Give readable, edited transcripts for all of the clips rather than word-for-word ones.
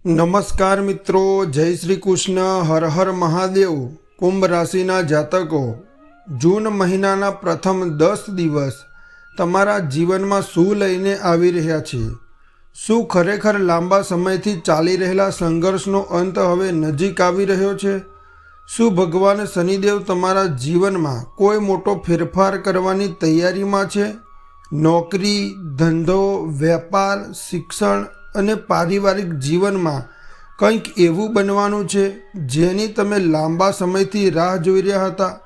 નમસ્કાર મિત્રો, જય શ્રી કૃષ્ણ, હર હર મહાદેવ। કુંભ રાશિના જાતકો, જૂન મહિનાના પ્રથમ 10 દિવસ તમારા જીવનમાં શું લઈને આવી રહ્યા છે? શું ખરેખર લાંબા સમયથી ચાલી રહેલા સંઘર્ષનો અંત હવે નજીક આવી રહ્યો છે? શું ભગવાન શનિદેવ તમારા જીવનમાં કોઈ મોટો ફેરફાર કરવાની તૈયારીમાં છે? નોકરી, ધંધો, વેપાર, શિક્ષણ અને પારિવારિક જીવનમાં કંઈક એવું બનવાનું છે જેની તમે લાંબા સમયથી રાહ જોઈ રહ્યા હતા।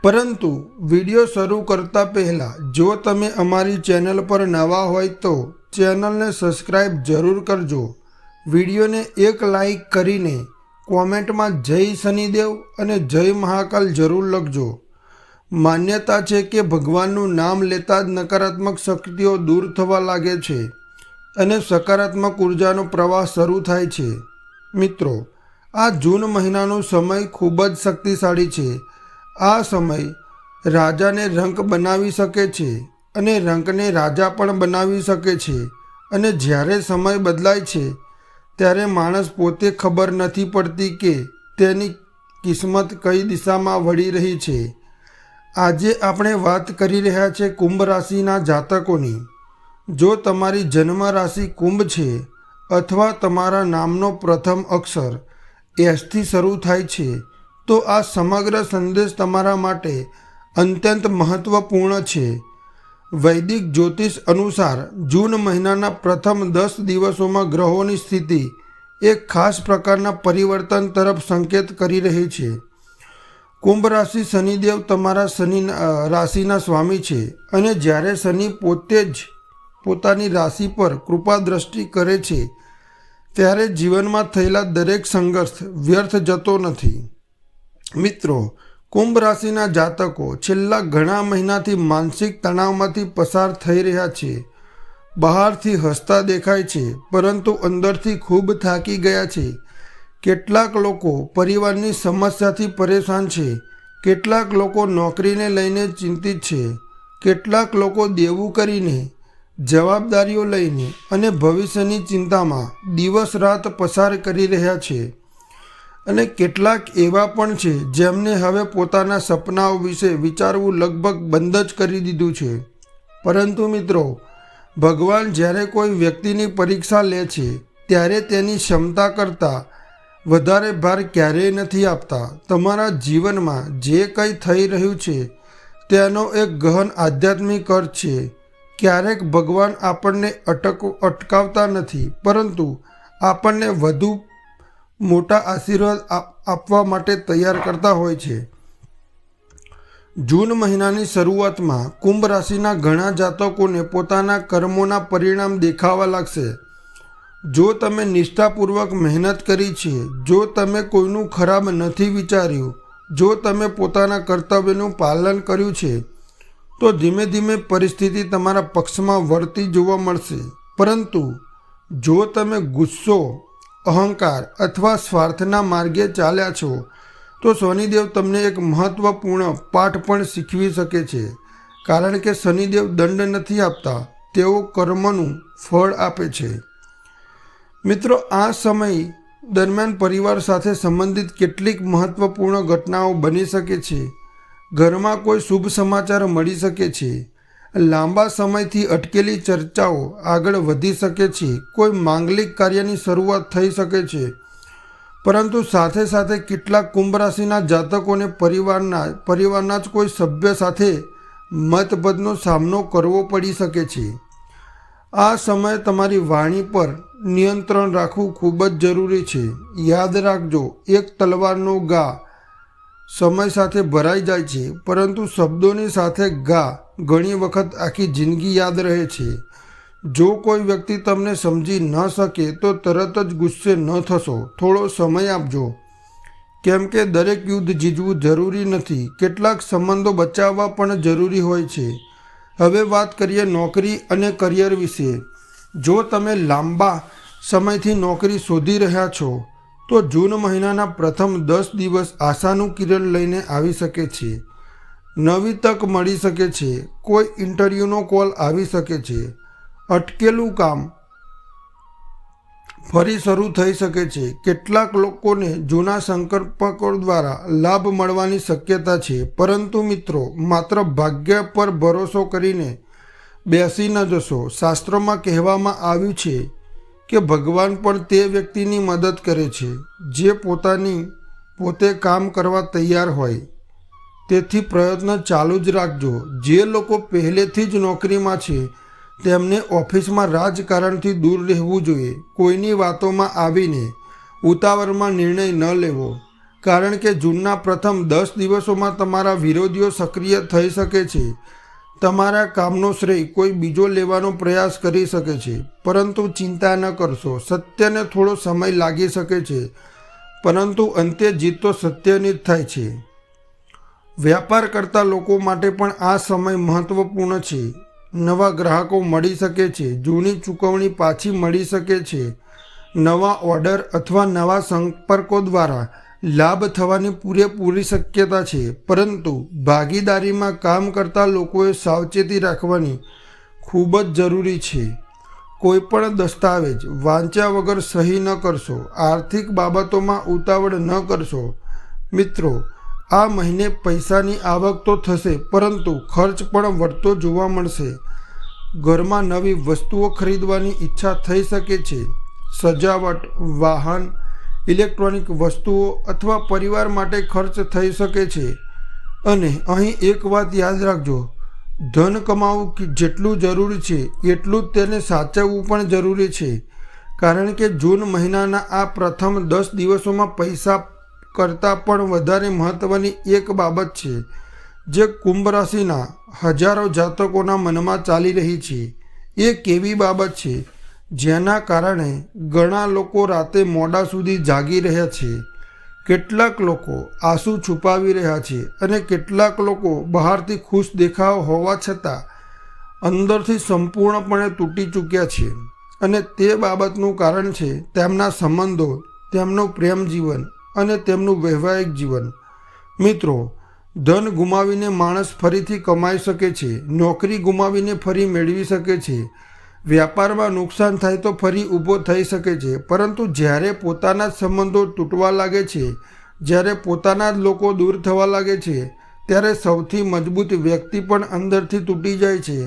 પરંતુ વિડીયો શરૂ કરતા પહેલાં જો તમે અમારી ચેનલ પર નવા હોય તો ચેનલને સબસ્ક્રાઈબ જરૂર કરજો। વિડીયોને એક લાઈક કરીને કોમેન્ટમાં જય શનિદેવ અને જય મહાકાલ જરૂર લખજો। માન્યતા છે કે ભગવાનનું નામ લેતા જ નકારાત્મક શક્તિઓ દૂર થવા લાગે છે અને સકારાત્મક ઉર્જાનો પ્રવાહ શરૂ થાય છે। મિત્રો, આ જૂન મહિનાનો સમય ખૂબ જ શક્તિશાળી છે। આ સમય રાજાને રંક બનાવી શકે છે અને રંકને રાજા પણ બનાવી શકે છે। અને જ્યારે સમય બદલાય છે ત્યારે માણસ પોતે ખબર નથી પડતી કે તેની કિસ્મત કઈ દિશામાં વળી રહી છે। આજે આપણે વાત કરી રહ્યા છીએ કુંભ રાશિના જાતકોની। જો તમારી જન્મ રાશિ કુંભ છે અથવા તમારા નામનો પ્રથમ અક્ષર એસથી શરૂ થાય છે તો આ સમગ્ર સંદેશ તમારા માટે અત્યંત મહત્વપૂર્ણ છે। વૈદિક જ્યોતિષ અનુસાર જૂન મહિનાના પ્રથમ 10 દિવસોમાં ગ્રહોની સ્થિતિ એક ખાસ પ્રકારના પરિવર્તન તરફ સંકેત કરી રહી છે। કુંભ રાશિ શનિદેવ તમારા રાશિના સ્વામી છે અને જ્યારે શનિ પોતે જ પોતાની રાશિ પર કૃપા દ્રષ્ટિ કરે છે ત્યારે જીવનમાં થયેલા દરેક સંઘર્ષ વ્યર્થ જતો નથી। મિત્રો, કુંભ રાશિના જાતકો છેલ્લા ઘણા મહિનાથી માનસિક તણાવમાંથી પસાર થઈ રહ્યા છે। બહારથી હસતા દેખાય છે પરંતુ અંદરથી ખૂબ થાકી ગયા છે। કેટલાક લોકો પરિવારની સમસ્યાથી પરેશાન છે, કેટલાક લોકો નોકરીને લઈને ચિંતિત છે, કેટલાક લોકો દેવું કરીને, જવાબદારીઓ લઈને અને ભવિષ્યની ચિંતામાં દિવસ રાત પસાર કરી રહ્યા છે। અને કેટલાક એવા પણ છે જેમને હવે પોતાના સપનાઓ વિશે વિચારવું લગભગ બંધ જ કરી દીધું છે। પરંતુ મિત્રો, ભગવાન જ્યારે કોઈ વ્યક્તિની પરીક્ષા લે છે ત્યારે તેની ક્ષમતા કરતાં વધારે ભાર ક્યારેય નથી આપતા। તમારા જીવનમાં જે કંઈ થઈ રહ્યું છે તેનો એક ગહન આધ્યાત્મિક અર્થ છે। ક્યારેક ભગવાન આપણને અટકાવતા નથી પરંતુ આપણને વધુ મોટા આશીર્વાદ આપવા માટે તૈયાર કરતા હોય છે। જૂન મહિનાની શરૂઆતમાં કુંભ રાશિના ઘણા જાતકોને પોતાના કર્મોના પરિણામ દેખાવા લાગશે। જો તમે નિષ્ઠાપૂર્વક મહેનત કરી છે, જો તમે કોઈનું ખરાબ નથી વિચાર્યું, જો તમે પોતાના કર્તવ્યનું પાલન કર્યું છે તો ધીમે ધીમે પરિસ્થિતિ તમારા પક્ષમાં વળતી જોવા મળશે। પરંતુ જો તમે ગુસ્સો, અહંકાર અથવા સ્વાર્થના માર્ગે ચાલ્યા છો તો શનિદેવ તમને એક મહત્વપૂર્ણ પાઠ પણ શીખવી શકે છે। કારણ કે શનિદેવ દંડ નથી આપતા, તેઓ કર્મનું ફળ આપે છે। મિત્રો, આ સમય દરમિયાન પરિવાર સાથે સંબંધિત કેટલીક મહત્વપૂર્ણ ઘટનાઓ બની શકે છે। ઘરમાં કોઈ શુભ સમાચાર મળી શકે છે, લાંબા સમયથી અટકેલી ચર્ચાઓ આગળ વધી શકે છે, કોઈ માંગલિક કાર્યની શરૂઆત થઈ શકે છે। પરંતુ સાથે સાથે કેટલાક કુંભ રાશિના જાતકોને પરિવારના જ કોઈ સભ્ય સાથે મતભેદનો સામનો કરવો પડી શકે છે। આ સમયે તમારી વાણી પર નિયંત્રણ રાખવું ખૂબ જ જરૂરી છે। યાદ રાખજો, એક તલવારનો ઘા સમય સાથે ભરાઈ જાય છે પરંતુ શબ્દોની સાથે ઘા ઘણી વખત આખી જિંદગી યાદ રહે છે। જો કોઈ વ્યક્તિ તમને સમજી ન શકે તો તરત જ ગુસ્સે ન થશો, થોડો સમય આપજો। કેમ કે દરેક યુદ્ધ જીતવું જરૂરી નથી, કેટલાક સંબંધો બચાવવા પણ જરૂરી હોય છે। હવે વાત કરીએ નોકરી અને કરિયર વિશે। જો તમે લાંબા સમયથી નોકરી શોધી રહ્યા છો તો જૂન મહિનાના પ્રથમ 10 દિવસ આશાનું કિરણ લઈને આવી શકે છે। નવી તક મળી શકે છે, કોઈ ઇન્ટરવ્યૂનો કોલ આવી શકે છે, અટકેલું કામ ફરી શરૂ થઈ શકે છે. કેટલાક લોકોને જૂના સંકલ્પકો દ્વારા લાભ મળવાની શક્યતા છે, પરંતુ મિત્રો માત્ર ભાગ્ય પર ભરોસો કરીને બેસી ન જશો. શાસ્ત્રોમાં કહેવામાં આવ્યું છે કે ભગવાન પણ તે વ્યક્તિની મદદ કરે છે જે પોતે કામ કરવા તૈયાર હોય. તેથી પ્રયત્ન ચાલુ જ રાખજો. જે લોકો પહેલેથી જ નોકરીમાં છે તેમને ઓફિસમાં રાજકારણથી દૂર રહેવું જોઈએ. કોઈની વાતોમાં આવીને ઉતાવળમાં નિર્ણય ન લેવો, કારણ કે જૂનના પ્રથમ 10 દિવસોમાં તમારા વિરોધીઓ સક્રિય થઈ શકે છે. તમારા કામનો શ્રેય કોઈ બીજો લેવાનો પ્રયાસ કરી શકે છે, પરંતુ ચિંતા ન કરશો. સત્યને થોડો સમય લાગી શકે છે, પરંતુ અંતે જીત તો સત્યની જ થાય છે. વ્યાપાર કરતા લોકો માટે પણ આ સમય મહત્વપૂર્ણ છે. નવા ગ્રાહકો મળી શકે છે, જૂની ચૂકવણી પાછી મળી શકે છે, નવા ઓર્ડર અથવા નવા સંપર્કો દ્વારા લાભ થવાની પૂરેપૂરી શક્યતા છે. પરંતુ ભાગીદારીમાં કામ કરતા લોકોએ સાવચેતી રાખવાની ખૂબ જ જરૂરી છે. કોઈપણ દસ્તાવેજ વાંચ્યા વગર સહી ન કરશો. આર્થિક બાબતોમાં ઉતાવળ ન કરશો. મિત્રો, આ મહિને પૈસાની આવક તો થશે, પરંતુ ખર્ચ પણ વધતો જોવા મળશે. ઘરમાં નવી વસ્તુઓ ખરીદવાની ઈચ્છા થઈ શકે છે. સજાવટ, વાહન, ઇલેક્ટ્રોનિક વસ્તુઓ અથવા પરિવાર માટે ખર્ચ થઈ શકે છે. અને અહીં એક વાત યાદ રાખજો, ધન કમાવવું જેટલું જરૂરી છે એટલું જ તેને સાચવવું પણ જરૂરી છે. કારણ કે જૂન મહિનાના આ પ્રથમ 10 દિવસોમાં પૈસા કરતાં પણ વધારે મહત્વની એક બાબત છે જે કુંભ રાશિના હજારો જાતકોના મનમાં ચાલી રહી છે. એ કેવી બાબત છે જેના કારણે ઘણા લોકો રાતે મોડા સુધી જાગી રહ્યા છે, કેટલાક લોકો આંસુ છુપાવી રહ્યા છે અને કેટલાક લોકો બહારથી ખુશ દેખાવ હોવા છતાં અંદરથી સંપૂર્ણપણે તૂટી ચૂક્યા છે. અને તે બાબતનું કારણ છે તેમના સંબંધો, તેમનું પ્રેમ જીવન અને તેમનું વૈવાહિક જીવન. મિત્રો, ધન ગુમાવીને માણસ ફરીથી કમાઈ શકે છે. નોકરી ગુમાવીને ફરી મેળવી શકે છે. વ્યાપારમાં નુકસાન થાય તો ફરી ઊભો થઈ શકે છે. પરંતુ જ્યારે પોતાના જ સંબંધો તૂટવા લાગે છે, જ્યારે પોતાના જ લોકો દૂર થવા લાગે છે, ત્યારે સૌથી મજબૂત વ્યક્તિ પણ અંદરથી તૂટી જાય છે.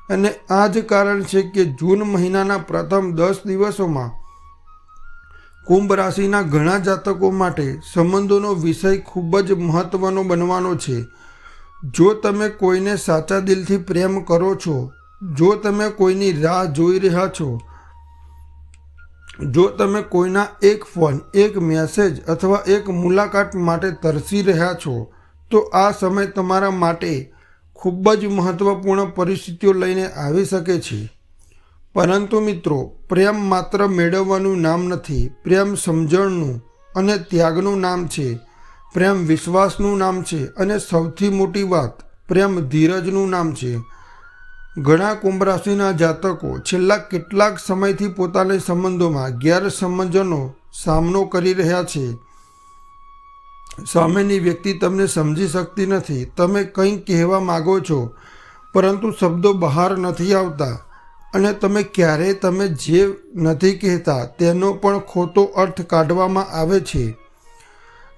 અને આ જ કારણ છે કે જૂન મહિનાના પ્રથમ 10 દિવસોમાં કુંભ રાશિના ઘણા જાતકો માટે સંબંધોનો વિષય ખૂબ જ મહત્વનો બનવાનો છે. જો તમે કોઈને સાચા દિલથી પ્રેમ કરો છો, જો તમે કોઈની રાહ જોઈ રહ્યા છો, જો તમે કોઈના એક ફોન, એક મેસેજ અથવા એક મુલાકાત માટે તરસી રહ્યા છો, તો આ સમય તમારા માટે ખૂબ જ મહત્વપૂર્ણ પરિસ્થિતિઓ લઈને આવી શકે છે. પરંતુ મિત્રો, પ્રેમ માત્ર મેળવવાનું નામ નથી. પ્રેમ સમજણનું અને ત્યાગનું નામ છે. પ્રેમ વિશ્વાસનું નામ છે. અને સૌથી મોટી વાત, પ્રેમ ધીરજનું નામ છે. ઘણા કુંભ રાશિના જાતકો છેલ્લા કેટલાક સમયથી પોતાના સંબંધોમાં ગેરસમજનો સામનો કરી રહ્યા છે. સામેની વ્યક્તિ તમને સમજી શકતી નથી. તમે કંઈક કહેવા માગો છો, પરંતુ શબ્દો બહાર નથી આવતા, અને તમે જે નથી કહેતા તેનો પણ ખોટો અર્થ કાઢવામાં આવે છે.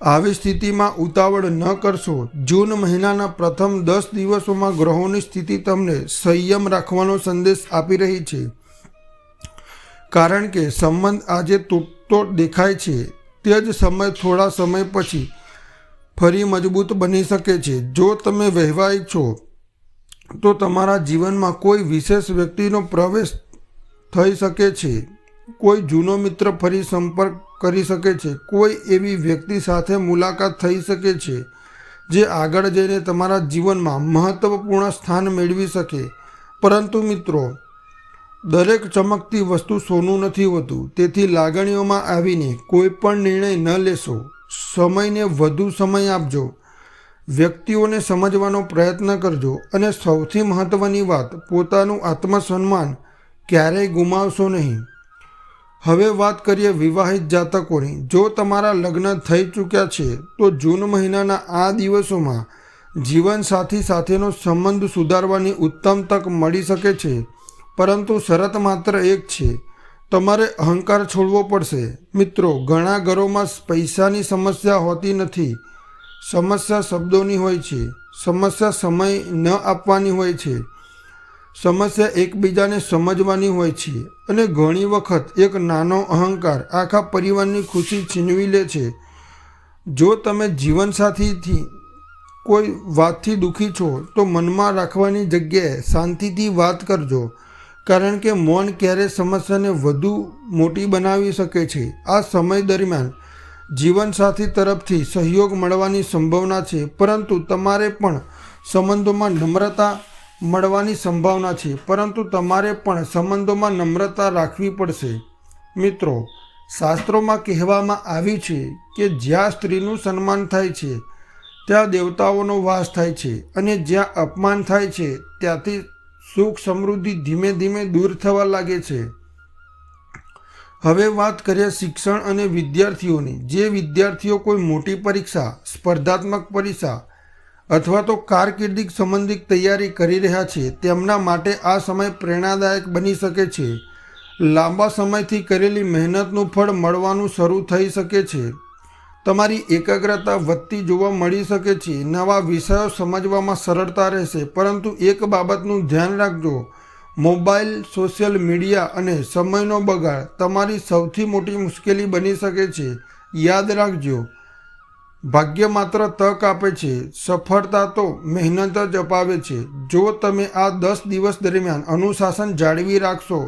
આવી સ્થિતિમાં ઉતાવળ ન કરશો. જૂન મહિનાના પ્રથમ 10 દિવસોમાં ગ્રહોની સ્થિતિ તમને સંયમ રાખવાનો સંદેશ આપી રહી છે. કારણ કે સંબંધ આજે તૂટતો દેખાય છે, તે જ સમય થોડા સમય પછી ફરી મજબૂત બની શકે છે. જો તમે વૈવાહિક છો તો તમારા જીવનમાં કોઈ વિશેષ વ્યક્તિનો પ્રવેશ થઈ શકે છે. કોઈ જૂનો મિત્ર ફરી સંપર્ક કરી શકે છે. કોઈ એવી વ્યક્તિ સાથે મુલાકાત થઈ શકે છે જે આગળ જઈને તમારા જીવનમાં મહત્વપૂર્ણ સ્થાન મેળવી શકે. પરંતુ મિત્રો, દરેક ચમકતી વસ્તુ સોનું નથી હોતું. તેથી લાગણીઓમાં આવીને કોઈ પણ નિર્ણય ન લેશો. સમયને વધુ સમય આપજો. વ્યક્તિઓને સમજવાનો પ્રયત્ન કરજો. અને સૌથી મહત્વની વાત, પોતાનું આત્મસન્માન ક્યારેય ગુમાવશો નહીં. હવે વાત કરીએ વિવાહિત જાતકોની. જો તમારા લગ્ન થઈ ચૂક્યા છે તો જૂન મહિનાના આ દિવસોમાં જીવનસાથી સાથેનો સંબંધ સુધારવાની ઉત્તમ તક મળી શકે છે. પરંતુ શરત માત્ર એક છે, તમારે અહંકાર છોડવો પડશે. મિત્રો, ઘણા ઘરોમાં પૈસાની સમસ્યા હોતી નથી. સમસ્યા શબ્દોની હોય છે. સમસ્યા સમય ન આપવાની હોય છે. સમસ્યા એકબીજાને સમજવાની હોય છે. અને ઘણી વખત એક નાનો અહંકાર આખા પરિવારની ખુશી છીનવી લે છે. જો તમે જીવનસાથીથી કોઈ વાતથી દુઃખી છો તો મનમાં રાખવાની જગ્યાએ શાંતિથી વાત કરજો, કારણ કે મૌન ક્યારેય સમસ્યાને વધુ મોટી બનાવી શકે છે. આ સમય દરમિયાન જીવનસાથી તરફથી સહયોગ મળવાની સંભાવના છે, પરંતુ તમારે પણ સંબંધોમાં નમ્રતા રાખવી પડશે. મિત્રો, શાસ્ત્રોમાં કહેવામાં આવ્યું છે કે જ્યાં સ્ત્રીનું સન્માન થાય છે ત્યાં દેવતાઓનો વાસ થાય છે, અને જ્યાં અપમાન થાય છે ત્યાંથી સુખ સમૃદ્ધિ ધીમે ધીમે દૂર થવા લાગે છે. હવે વાત કરીએ શિક્ષણ અને વિદ્યાર્થીઓની. જે વિદ્યાર્થીઓ કોઈ મોટી પરીક્ષા, સ્પર્ધાત્મક પરીક્ષા અથવા તો કારકિર્દી સંબંધિત તૈયારી કરી રહ્યા છે, તેમના માટે આ સમય પ્રેરણાદાયક બની શકે છે. લાંબા સમયથી કરેલી મહેનતનું ફળ મળવાનું શરૂ થઈ શકે છે. તમારી એકાગ્રતા વધતી જોવા મળી શકે છે. નવા વિષયો સમજવામાં સરળતા રહેશે. પરંતુ એક બાબતનું ધ્યાન રાખજો: મોબાઈલ, સોશિયલ મીડિયા અને સમયનો બગાડ તમારી સૌથી મોટી મુશ્કેલી બની શકે છે. યાદ રાખજો, ભાગ્ય માત્ર તક આપે છે, સફળતા તો મહેનત જ અપાવે છે. જો તમે આ 10 દિવસ દરમિયાન અનુશાસન જાળવી રાખશો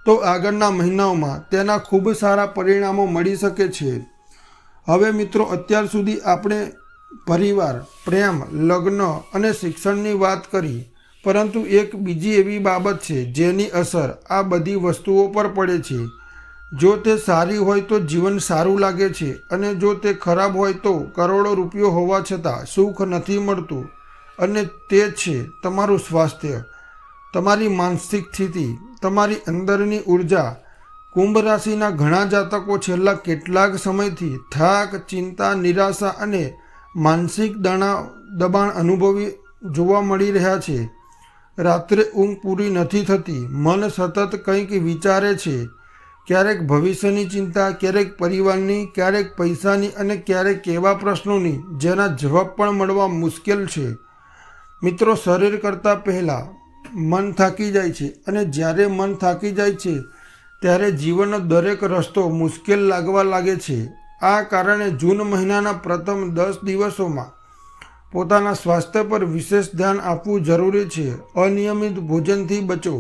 તો આગળના મહિનાઓમાં તેના ખૂબ સારા પરિણામો મળી શકે છે. હવે મિત્રો, અત્યાર સુધી આપણે પરિવાર, પ્રેમ, લગ્ન અને શિક્ષણની વાત કરી, પરંતુ એક બીજી એવી બાબત છે જેની અસર આ બધી વસ્તુઓ પર પડે છે. જો તે સારી હોય તો જીવન સારું લાગે છે, અને જો તે ખરાબ હોય તો કરોડો રૂપિયા હોવા છતાં સુખ નથી મળતું. અને તે છે તમારું સ્વાસ્થ્ય, તમારી માનસિક સ્થિતિ, તમારી અંદરની ઉર્જા. કુંભ રાશિના ઘણા જાતકો છેલ્લા કેટલાક સમયથી થાક, ચિંતા, નિરાશા અને માનસિક દબાણ અનુભવી જોવા મળી રહ્યા છે. રાત્રે ઊંઘ પૂરી નથી થતી, મન સતત કંઈક વિચારે છે. ક્યારેક ભવિષ્યની ચિંતા, ક્યારેક પરિવારની, ક્યારેક પૈસાની અને ક્યારેક એવા પ્રશ્નોની જેના જવાબ પણ મળવા મુશ્કેલ છે. મિત્રો, શરીર કરતાં પહેલાં મન થાકી જાય છે, અને જ્યારે મન થાકી જાય છે ત્યારે જીવનનો દરેક રસ્તો મુશ્કેલ લાગવા લાગે છે. આ કારણે જૂન મહિનાના પ્રથમ 10 દિવસોમાં પોતાના સ્વાસ્થ્ય પર વિશેષ ધ્યાન આપવું જરૂરી છે. અનિયમિત ભોજનથી બચો,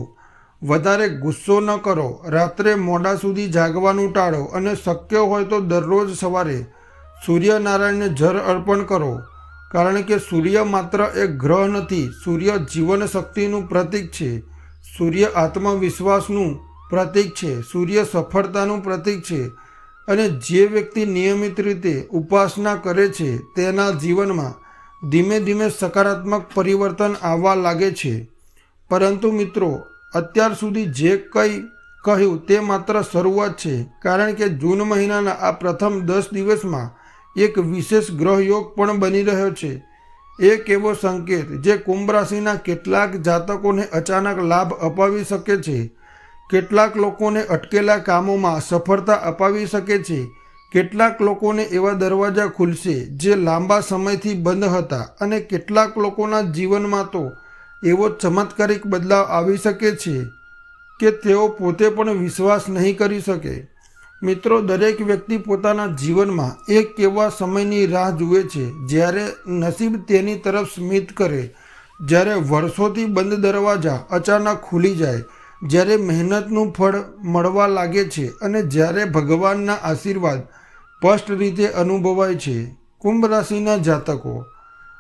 વધારે ગુસ્સો ન કરો, રાત્રે મોડા સુધી જાગવાનું ટાળો, અને શક્ય હોય તો દરરોજ સવારે સૂર્યનારાયણને જળ અર્પણ કરો, કારણ કે સૂર્ય માત્ર એક ગ્રહ નથી, સૂર્ય જીવન શક્તિનું પ્રતીક છે. સૂર્ય આત્મવિશ્વાસનું પ્રતીક છે. સૂર્ય સફળતાનું પ્રતીક છે. અને જે વ્યક્તિ નિયમિત રીતે ઉપાસના કરે છે તેના જીવનમાં ધીમે ધીમે સકારાત્મક પરિવર્તન આવવા લાગે છે. પરંતુ મિત્રો, અત્યાર સુધી જે કંઈ કહ્યું તે માત્ર શરૂઆત છે, કારણ કે જૂન મહિનાના આ પ્રથમ 10 દિવસમાં એક વિશેષ ગ્રહયોગ પણ બની રહ્યો છે. એક એવો સંકેત જે કુંભ રાશિના કેટલાક જાતકોને અચાનક લાભ અપાવી શકે છે. કેટલાક લોકોને અટકેલા કામોમાં સફળતા અપાવી શકે છે. કેટલાક લોકોને એવા દરવાજા ખુલશે જે લાંબા સમયથી બંધ હતા, અને કેટલાક લોકોના જીવનમાં તો એવો ચમત્કારિક બદલાવ આવી શકે છે કે તેઓ પોતે પણ વિશ્વાસ નહીં કરી શકે. મિત્રો, દરેક વ્યક્તિ પોતાના જીવનમાં એક એવા સમયની રાહ જુએ છે જ્યારે નસીબ તેની તરફ સ્મિત કરે, જ્યારે વર્ષોથી બંધ દરવાજા અચાનક ખુલી જાય, જ્યારે મહેનતનું ફળ મળવા લાગે છે, અને જ્યારે ભગવાનના આશીર્વાદ સ્પષ્ટ રીતે અનુભવાય છે. કુંભ રાશિના જાતકો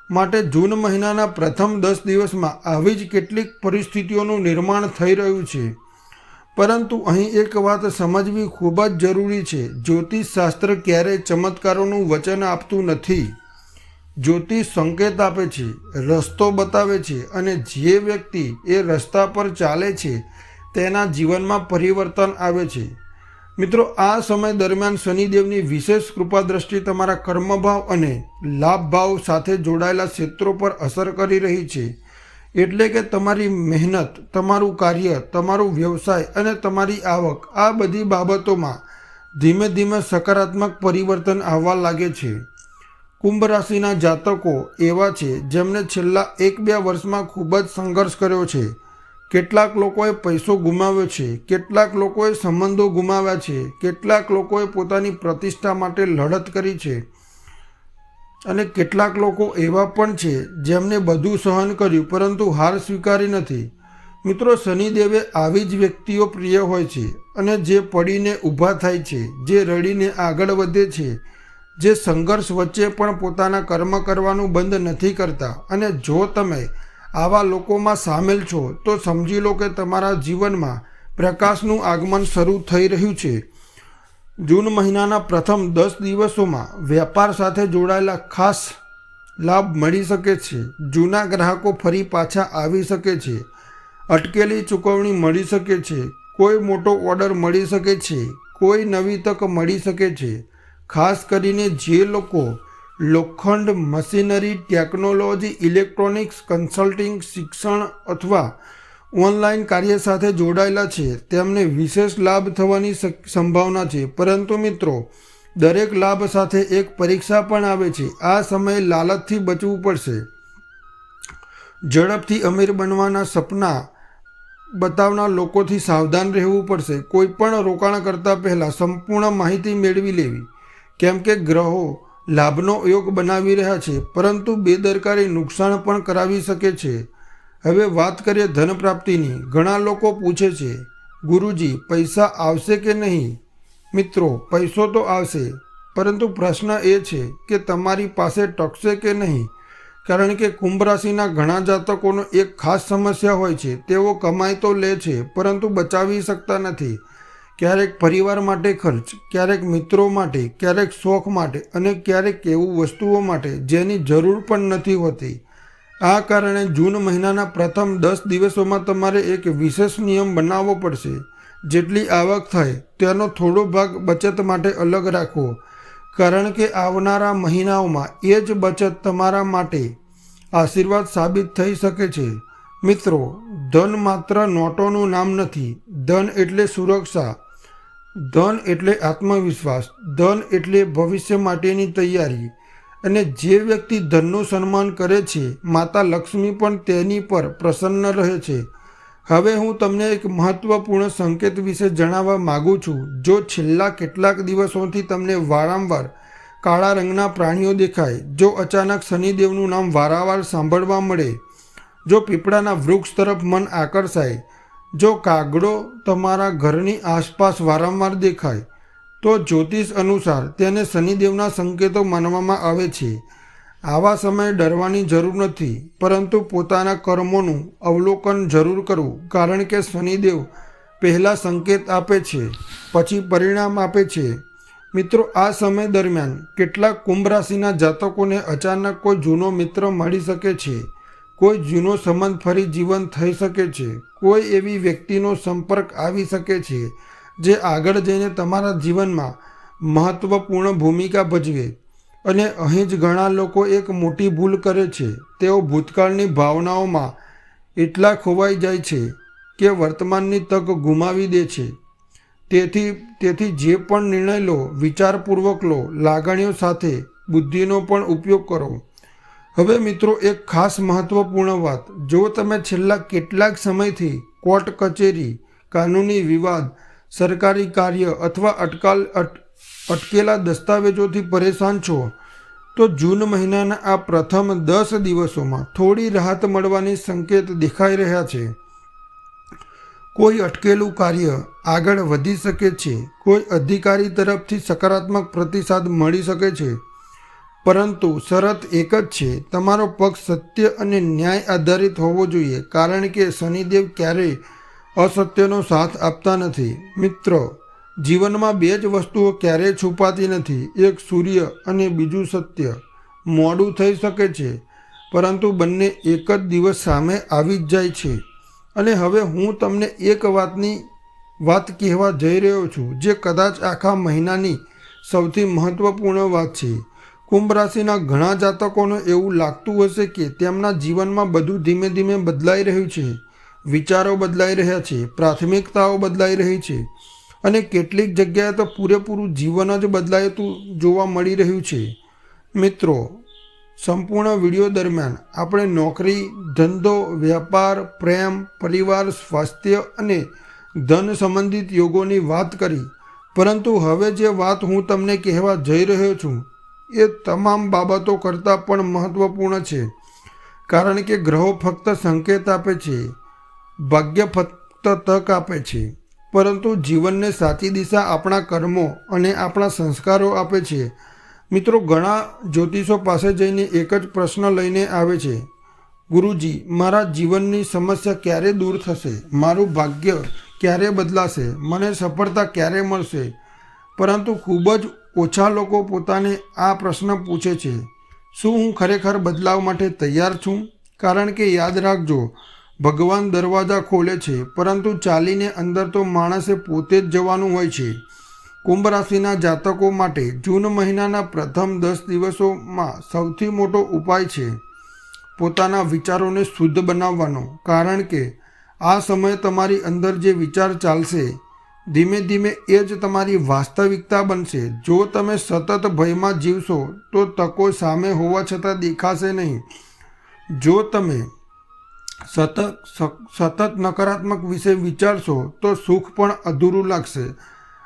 માટે જૂન મહિનાના પ્રથમ 10 દિવસમાં આવી જ કેટલીક પરિસ્થિતિઓનું નિર્માણ થઈ રહ્યું છે. પરંતુ અહીં એક વાત સમજવી ખૂબ જ જરૂરી છે: જ્યોતિષ શાસ્ત્ર ક્યારેય ચમત્કારોનું વચન આપતું નથી. જ્યોતિષ સંકેત આપે છે, રસ્તો બતાવે છે, અને જે વ્યક્તિ એ રસ્તા પર ચાલે છે તેના જીવનમાં પરિવર્તન આવે છે. મિત્રો, આ સમય દરમિયાન શનિદેવની વિશેષ કૃપા દ્રષ્ટિ તમારા કર્મભાવ અને લાભભાવ સાથે જોડાયેલા ક્ષેત્રો પર અસર કરી રહી છે. એટલે કે તમારી મહેનત, તમારું કાર્ય, તમારો વ્યવસાય અને તમારી આવક, આ બધી બાબતોમાં ધીમે ધીમે સકારાત્મક પરિવર્તન આવવા લાગે છે. કુંભ રાશિના જાતકો એવા છે જેમણે છેલ્લા 1-2 વર્ષમાં ખૂબ જ સંઘર્ષ કર્યો છે. કેટલાક લોકોએ પૈસો ગુમાવ્યો છે, કેટલાક લોકોએ સંબંધો ગુમાવ્યા છે, કેટલાક લોકોએ પોતાની પ્રતિષ્ઠા માટે લડત કરી છે અને કેટલાક લોકો એવા પણ છે જેમને બધું સહન કર્યું પરંતુ હાર સ્વીકારી નથી. મિત્રો, શનિદેવે આવી જ વ્યક્તિઓ પ્રિય હોય છે અને જે પડીને ઊભા થાય છે, જે રડીને આગળ વધે છે, જે સંઘર્ષ વચ્ચે પણ પોતાના કર્મ કરવાનું બંધ નથી કરતા. અને જો તમે આવા લોકોમાં સામેલ છો તો સમજી લો કે તમારા જીવનમાં પ્રકાશનું આગમન શરૂ થઈ રહ્યું છે. જૂન મહિનાના પ્રથમ 10 દિવસોમાં વેપાર સાથે જોડાયેલા ખાસ લાભ મળી શકે છે. જૂના ગ્રાહકો ફરી પાછા આવી શકે છે. અટકેલી ચૂકવણી મળી શકે છે. કોઈ મોટો ઓર્ડર મળી શકે છે. કોઈ નવી તક મળી શકે છે. ખાસ કરીને જે લોકો લોખંડ, મશીનરી, ટેકનોલોજી, ઇલેક્ટ્રોનિક્સ, કન્સલ્ટિંગ, શિક્ષણ અથવા ઓનલાઈન કાર્ય સાથે જોડાયેલા છે તેમને વિશેષ લાભ થવાની સંભાવના છે. પરંતુ મિત્રો, દરેક લાભ સાથે એક પરીક્ષા પણ આવે છે. આ સમયે લાલચથી બચવું પડશે. ઝડપથી અમીર બનવાના સપના બતાવનાર લોકોથી સાવધાન રહેવું પડશે. કોઈ પણ રોકાણ કરતાં પહેલાં સંપૂર્ણ માહિતી મેળવી લેવી, કેમ કે ગ્રહો લાભનો યોગ બનાવી રહ્યા છે પરંતુ બેદરકારી નુકસાન પણ કરાવી શકે છે. હવે વાત કરીએ ધન પ્રાપ્તિની. ઘણા લોકો પૂછે છે, ગુરુજી, પૈસા આવશે કે નહીં? મિત્રો, પૈસો તો આવશે, પરંતુ પ્રશ્ન એ છે કે તમારી પાસે ટકશે કે નહીં. કારણ કે કુંભ રાશિના ઘણા જાતકોનો એક ખાસ સમસ્યા હોય છે. તેઓ કમાઈ તો લે છે પરંતુ બચાવી શકતા નથી. ક્યારેક પરિવાર માટે ખર્ચ, ક્યારેક મિત્રો માટે, ક્યારેક શોખ માટે અને ક્યારેક એવું વસ્તુઓ માટે જેની જરૂર પણ નથી હોતી. આ કારણે જૂન મહિનાના પ્રથમ 10 દિવસોમાં તમારે એક વિશેષ નિયમ બનાવવો પડશે. જેટલી આવક થાય તેનો થોડો ભાગ બચત માટે અલગ રાખવો, કારણ કે આવનારા મહિનાઓમાં એ જ બચત તમારા માટે આશીર્વાદ સાબિત થઈ શકે છે. મિત્રો, ધન માત્ર નોટોનું નામ નથી. ધન એટલે સુરક્ષા, ધન એટલે આત્મવિશ્વાસ, ધન એટલે ભવિષ્ય માટેની તૈયારી. અને જે વ્યક્તિ ધનનું સન્માન કરે છે, માતા લક્ષ્મી પણ તેની પર પ્રસન્ન રહે છે. હવે હું તમને એક મહત્વપૂર્ણ સંકેત વિશે જણાવવા માગું છું. જો છેલ્લા કેટલાક દિવસોથી તમને વારંવાર કાળા રંગના પ્રાણીઓ દેખાય, જો અચાનક શનિદેવનું નામ વારંવાર સાંભળવા મળે, જો પીપળાના વૃક્ષ તરફ મન આકર્ષાય, જો કાગડો તમારા ઘરની આસપાસ વારંવાર દેખાય, તો જ્યોતિષ અનુસાર તેને શનિદેવના સંકેતો માનવામાં આવે છે. આવા સમયે ડરવાની જરૂર નથી, પરંતુ પોતાના કર્મોનું અવલોકન જરૂર કરવું, કારણ કે શનિદેવ પહેલાં સંકેત આપે છે, પછી પરિણામ આપે છે. મિત્રો, આ સમય દરમિયાન કેટલાક કુંભ રાશિના જાતકોને અચાનક કોઈ જૂનો મિત્ર મળી શકે છે. કોઈ જૂનો સંબંધ ફરી જીવંત થઈ શકે છે. કોઈ એવી વ્યક્તિનો સંપર્ક આવી શકે છે જે આગળ જઈને તમારા જીવનમાં મહત્વપૂર્ણ ભૂમિકા ભજવે. અને અહીં જ ઘણા લોકો એક મોટી ભૂલ કરે છે. તેઓ ભૂતકાળની ભાવનાઓમાં એટલા ખોવાઈ જાય છે કે વર્તમાનની તક ગુમાવી દે છે. તેથી જે પણ નિર્ણય લો, વિચારપૂર્વક લો, લાગણીઓ સાથે બુદ્ધિનો પણ ઉપયોગ કરો. હવે મિત્રો, એક ખાસ મહત્વપૂર્ણ વાત. જો તમે છેલ્લા કેટલાક સમયથી કોર્ટ કચેરી, કાનૂની વિવાદ, સરકારી કાર્ય અથવા અટકેલા દસ્તાવેજોથી પરેશાન છો, તો જૂન મહિનાના આ પ્રથમ 10 દિવસોમાં થોડી રાહત મળવાની સંકેત દેખાઈ રહ્યા છે. કોઈ અટકેલું કાર્ય આગળ વધી શકે છે. કોઈ અધિકારી તરફથી સકારાત્મક પ્રતિસાદ મળી શકે છે. પરંતુ શરત એક જ છે, તમારો પક્ષ સત્ય અને ન્યાય આધારિત હોવો જોઈએ, કારણ કે શનિદેવ ક્યારેય અસત્યનો સાથ આપતા નથી. મિત્રો, જીવનમાં 2 જ વસ્તુઓ ક્યારેય છુપાતી નથી, એક સૂર્ય અને બીજું સત્ય. મોડું થઈ શકે છે, પરંતુ બંને એક જ દિવસ સામે આવી જ જાય છે. અને હવે હું તમને એક વાત કહેવા જઈ રહ્યો છું જે કદાચ આખા મહિનાની સૌથી મહત્વપૂર્ણ વાત છે. કુંભ રાશિના ઘણા જાતકોને એવું લાગતું હશે કે તેમના જીવનમાં બધું ધીમે ધીમે બદલાઈ રહ્યું છે, વિચારો બદલાઈ રહ્યા છે, પ્રાથમિકતાઓ બદલાઈ રહી છે અને કેટલીક જગ્યાએ તો પૂરેપૂરું જીવન જ બદલાતું જોવા મળી રહ્યું છે. મિત્રો, સંપૂર્ણ વિડીયો દરમિયાન આપણે નોકરી, ધંધો, વેપાર, પ્રેમ, પરિવાર, સ્વાસ્થ્ય અને ધન સંબંધિત યોગોની વાત કરી, પરંતુ હવે જે વાત હું તમને કહેવા જઈ રહ્યો છું એ તમામ બાબતો કરતાં પણ મહત્વપૂર્ણ છે, કારણ કે ગ્રહો ફક્ત સંકેત આપે છે, ભાગ્ય ફક્ત તક આપે છે, પરંતુ જીવનને સાચી દિશા આપણા કર્મો અને આપણા સંસ્કારો આપે છે. મિત્રો, ઘણા જ્યોતિષો પાસે જઈને એક જ પ્રશ્ન લઈને આવે છે, ગુરુજી, મારા જીવનની સમસ્યા ક્યારે દૂર થશે? મારું ભાગ્ય ક્યારે બદલાશે? મને સફળતા ક્યારે મળશે? પરંતુ ખૂબ જ ઓછા લોકો પોતાને આ પ્રશ્ન પૂછે છે, શું હું ખરેખર બદલાવ માટે તૈયાર છું? કારણ કે યાદ રાખજો, ભગવાન દરવાજા ખોલે છે, પરંતુ ચાલીને અંદર તો માણસે પોતે જ જવાનું હોય છે. કુંભ રાશિના જાતકો માટે જૂન મહિનાના પ્રથમ 10 દિવસોમાં સૌથી મોટો ઉપાય છે પોતાના વિચારોને શુદ્ધ બનાવવાનો, કારણ કે આ સમયે તમારી અંદર જે વિચાર ચાલશે ધીમે ધીમે એ જ તમારી વાસ્તવિકતા બનશે. જો તમે સતત ભયમાં જીવશો તો તકો સામે હોવા છતાં દેખાશે નહીં. જો તમે સતત નકારાત્મક વિશે વિચારશો તો સુખ પણ અધૂરું લાગશે,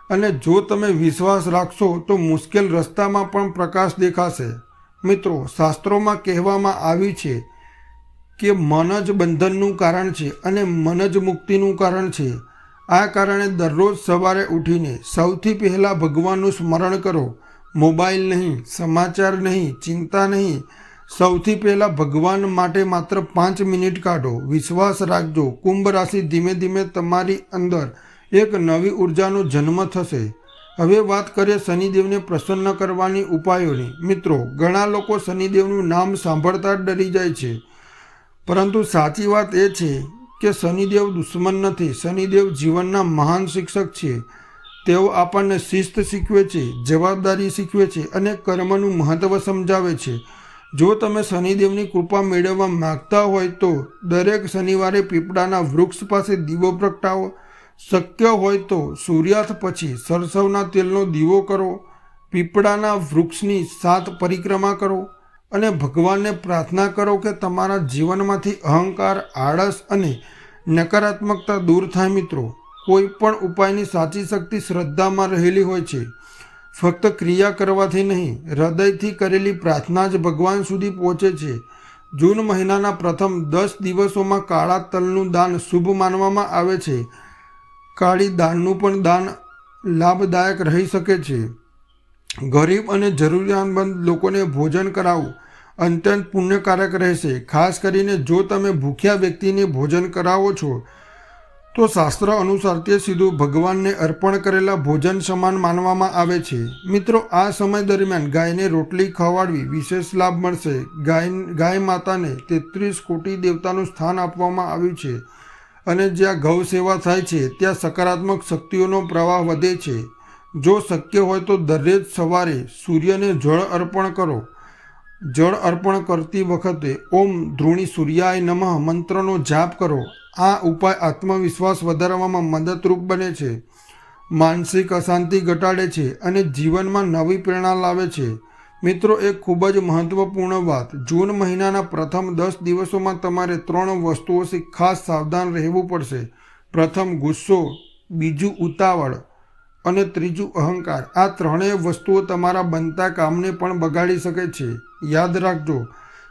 અને જો તમે વિશ્વાસ રાખશો તો મુશ્કેલ રસ્તામાં પણ પ્રકાશ દેખાશે. મિત્રો, શાસ્ત્રોમાં કહેવામાં આવ્યું છે કે મન જ બંધનનું કારણ છે અને મન જ મુક્તિનું કારણ છે. આ કારણે દરરોજ સવારે ઉઠીને સૌથી પહેલાં ભગવાનનું સ્મરણ કરો. મોબાઈલ નહીં, સમાચાર નહીં, ચિંતા નહીં. સૌથી પહેલાં ભગવાન માટે માત્ર 5 મિનિટ કાઢો. વિશ્વાસ રાખજો, કુંભ રાશિ ધીમે ધીમે તમારી અંદર એક નવી ઉર્જાનો જન્મ થશે. હવે વાત કરીએ શનિદેવને પ્રસન્ન કરવાની ઉપાયોની. મિત્રો, ઘણા લોકો શનિદેવનું નામ સાંભળતા જ ડરી જાય છે, પરંતુ સાચી વાત એ છે કે શનિદેવ દુશ્મન નથી. શનિદેવ જીવનના મહાન શિક્ષક છે. તેઓ આપણને શિસ્ત શીખવે છે, જવાબદારી શીખવે છે અને કર્મનું મહત્ત્વ સમજાવે છે. જો તમે શનિદેવની કૃપા મેળવવા માગતા હોય તો દરેક શનિવારે પીપળાના વૃક્ષ પાસે દીવો પ્રગટાવો. શક્ય હોય તો સૂર્યાસ્ત પછી સરસવના તેલનો દીવો કરો. પીપળાના વૃક્ષની 7 પરિક્રમા કરો અને ભગવાનને પ્રાર્થના કરો કે તમારા જીવનમાંથી અહંકાર, આળસ અને નકારાત્મકતા દૂર થાય. મિત્રો, કોઈ પણ ઉપાયની સાચી શક્તિ શ્રદ્ધામાં રહેલી હોય છે. ફક્ત ક્રિયા કરવાથી નહીં, હૃદયથી કરેલી પ્રાર્થના જ ભગવાન સુધી પહોંચે છે. જૂન મહિનાના પ્રથમ 10 દિવસોમાં કાળા તલનું દાન શુભ માનવામાં આવે છે. કાળી દાળનું પણ દાન લાભદાયક રહી શકે છે. ગરીબ અને જરૂરિયાતમંદ લોકોને ભોજન કરાવવું અત્યંત પુણ્યકારક રહેશે. ખાસ કરીને જો તમે ભૂખ્યા વ્યક્તિને ભોજન કરાવો છો તો શાસ્ત્ર અનુસાર તે સીધું ભગવાનને અર્પણ કરેલા ભોજન સમાન માનવામાં આવે છે. મિત્રો, આ સમય દરમિયાન ગાયને રોટલી ખવડાવવી વિશેષ લાભ મળશે. ગાય માતાને 33 કોટી દેવતાનું સ્થાન આપવામાં આવ્યું છે અને જ્યાં ગૌ સેવા થાય છે ત્યાં સકારાત્મક શક્તિઓનો પ્રવાહ વધે છે. જો શક્ય હોય તો દરરોજ સવારે સૂર્યને જળ અર્પણ કરો. જળ અર્પણ કરતી વખતે ઓમ ધ્રુણી સૂર્યાય નમઃ મંત્રનો જાપ કરો. આ ઉપાય આત્મવિશ્વાસ વધારવામાં મદદરૂપ બને છે, માનસિક અશાંતિ ઘટાડે છે અને જીવનમાં નવી પ્રેરણા લાવે છે. મિત્રો, એક ખૂબ જ મહત્વપૂર્ણ વાત, જૂન મહિનાના પ્રથમ 10 દિવસોમાં તમારે 3 વસ્તુઓથી ખાસ સાવધાન રહેવું પડશે. પ્રથમ ગુસ્સો, બીજું ઉતાવળ અને ત્રીજું અહંકાર. આ ત્રણેય વસ્તુઓ તમારા બનતા કામને પણ બગાડી શકે છે. યાદ રાખજો,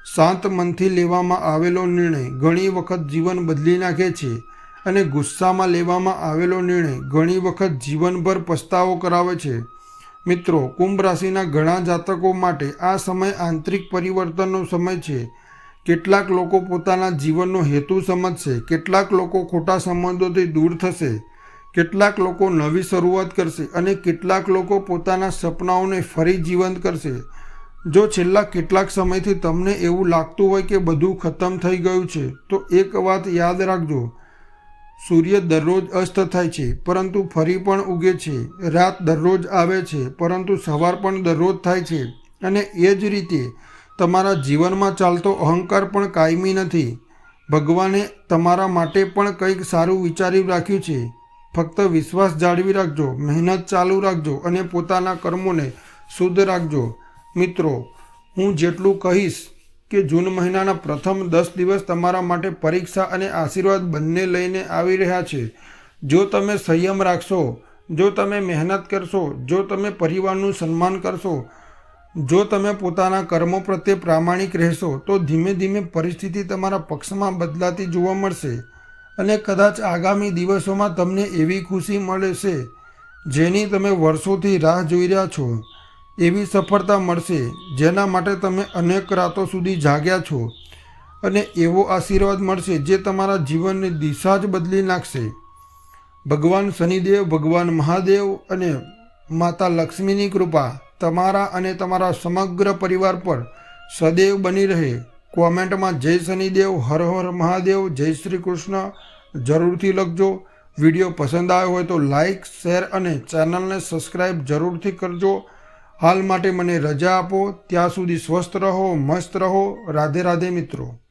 શાંત મનથી લેવામાં આવેલો નિર્ણય ઘણી વખત જીવન બદલી નાખે છે અને ગુસ્સામાં લેવામાં આવેલો નિર્ણય ઘણી વખત જીવનભર પસ્તાવો કરાવે છે. મિત્રો, કુંભ રાશિના ઘણા જાતકો માટે આ સમય આંતરિક પરિવર્તનનો સમય છે. કેટલાક લોકો પોતાના જીવનનો હેતુ સમજશે, કેટલાક લોકો ખોટા સંબંધોથી દૂર થશે, કેટલાક લોકો નવી શરૂઆત કરશે અને કેટલાક લોકો પોતાના સપનાઓને ફરી જીવંત કરશે. જો છેલ્લા કેટલાક સમયથી તમને એવું લાગતું હોય કે બધું ખતમ થઈ ગયું છે તો એક વાત યાદ રાખજો, સૂર્ય દરરોજ અસ્ત થાય છે પરંતુ ફરી પણ ઉગે છે. રાત દરરોજ આવે છે પરંતુ સવાર પણ દરરોજ થાય છે. અને એ જ રીતે તમારા જીવનમાં ચાલતો અહંકાર પણ કાયમી નથી. ભગવાને તમારા માટે પણ કંઈક સારું વિચારી રાખ્યું છે. ફક્ત વિશ્વાસ જાળવી રાખજો, મહેનત ચાલુ રાખજો અને પોતાના કર્મોને શુદ્ધ રાખજો. મિત્રો, હું જેટલું કહીશ કે જૂન મહિનાના પ્રથમ 10 દિવસ તમારા માટે પરીક્ષા અને આશીર્વાદ બંને લઈને આવી રહ્યા છે. જો તમે સંયમ રાખશો, જો તમે મહેનત કરશો, જો તમે પરિવારનું સન્માન કરશો, જો તમે પોતાના કર્મો પ્રત્યે પ્રામાણિક રહેશો, તો ધીમે ધીમે પરિસ્થિતિ તમારા પક્ષમાં બદલાતી જોવા મળશે. અને કદાચ આગામી દિવસોમાં તમને એવી ખુશી મળશે જેની તમે વર્ષોથી રાહ જોઈ રહ્યા છો. એવી સફળતા મળશે જેના માટે તમે અનેક રાતો સુધી જાગ્યા છો. અને એવો આશીર્વાદ મળશે જે તમારા જીવનની દિશા જ બદલી નાખશે. ભગવાન શનિદેવ, ભગવાન મહાદેવ અને માતા લક્ષ્મીની કૃપા તમારા અને તમારા સમગ્ર પરિવાર પર સદૈવ બની રહે. કોમેન્ટમાં જય શનિદેવ, હર હર મહાદેવ, જય શ્રી કૃષ્ણ જરૂરથી લખજો. વિડીયો પસંદ આવ્યો હોય તો લાઈક, શેર અને ચેનલને સબસ્ક્રાઈબ જરૂરથી કરજો. હાલ માટે મને રજા આપો. ત્યાં સુધી સ્વસ્થ રહો, મસ્ત રહો. રાધે રાધે મિત્રો.